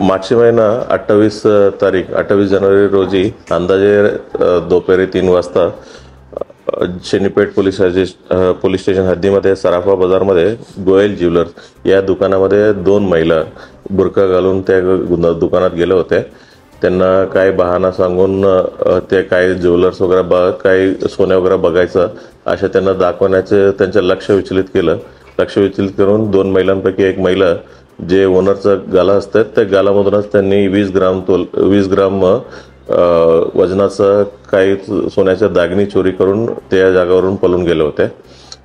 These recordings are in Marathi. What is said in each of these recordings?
मागच्या महिना 28 जानेवारी रोजी अंदाजे दुपारी 3 वाजता शनीपेठ पोलीस स्टेशन हद्दीमध्ये सराफा बाजारमध्ये गोयल ज्वेलर्स या दुकानामध्ये 2 महिला बुरका घालून त्या दुकानात गेले होते। त्यांना काय बहाणा सांगून ते काय ज्वेलर्स वगैरे काय सोने वगैरे बघायचं अशा त्यांना दाखवण्याचे त्यांचं लक्ष विचलित केलं। लक्ष विचलित करून 2 महिलांपैकी एक महिला जे ओनरचा गाला असतात त्या गालामधूनच त्यांनी 20 ग्राम वजनाचं काही सोन्याच्या दागिनी चोरी करून त्या जागावरून पळून गेले होते।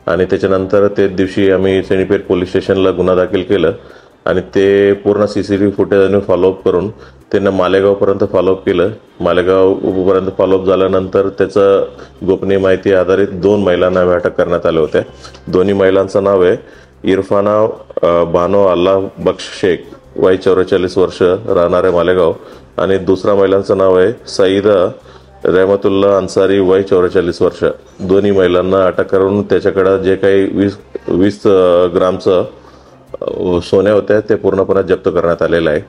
आणि त्याच्यानंतर ते दिवशी आम्ही शनीपेठ पोलीस स्टेशनला गुन्हा दाखल केलं आणि ते पूर्ण सीसीटीव्ही फुटेजने फॉलोअप करून त्यांना मालेगावपर्यंत फॉलोअप केलं। मालेगावपर्यंत फॉलोअप झाल्यानंतर त्याचं गोपनीय माहिती आधारित 2 महिलांना अटक करण्यात आले होते। दोन्ही महिलांचं नाव आहे इरफाना बानो अल्लाह बख्श शेख वय 44 वर्ष राहणारे मालेगाव आणि दुसऱ्या महिलांचं नाव आहे सईदा रहमतुल्लाह अन्सारी वय 44 वर्ष। दोन्ही महिलांना अटक करून त्याच्याकडे जे काही 20 ग्रामचं सोने होते ते पूर्णपणे जप्त करण्यात आलेलं आहे।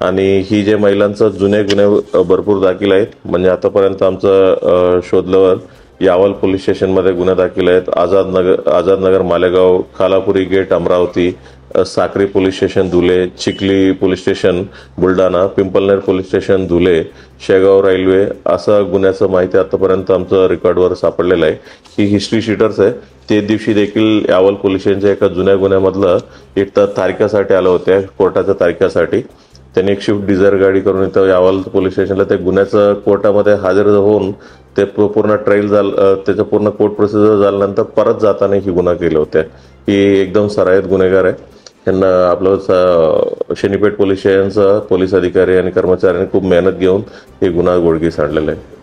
आणि ही जे महिलांचं जुने गुन्हे भरपूर दाखल आहेत, म्हणजे आतापर्यंत आमचं शोधल्यावर यावल पोलीस स्टेशनमध्ये गुन्हे दाखल आहेत। Azadnagar Malegaon, Khalapuri gate Amravati, Sakri police station Dhule, Chikhli police station Buldhana, Pimpalner police station Dhule, Shegaon railway असं गुन्ह्याचं माहिती आतापर्यंत आमचं रेकॉर्डवर सापडलेलं आहे। ही हिस्ट्री शीटर्स आहे। ते दिवशी देखील यावल पोलीस स्टेशनच्या एका जुन्या गुन्ह्यामधलं एक तर तारखेसाठी आलं होते, कोर्टाच्या तारखेसाठी त्यांनी एक स्विफ्ट डिझायर गाडी करून इथं यावल पोलीस स्टेशनला ते गुन्ह्याचं कोर्टामध्ये हजर होऊन ते पूर्ण ट्रायल झालं, त्याचं पूर्ण कोर्ट प्रोसिजर झाल्यानंतर परत जाताना ही गुन्हा केले होते। ही एकदम सराईत गुन्हेगार आहे। त्यांना आपलं शनीपेठ पोलीस स्टेशनचा पोलीस अधिकारी आणि कर्मचाऱ्यांनी खूप मेहनत घेऊन हे गुन्हा उघडकीस आणलेला आहे।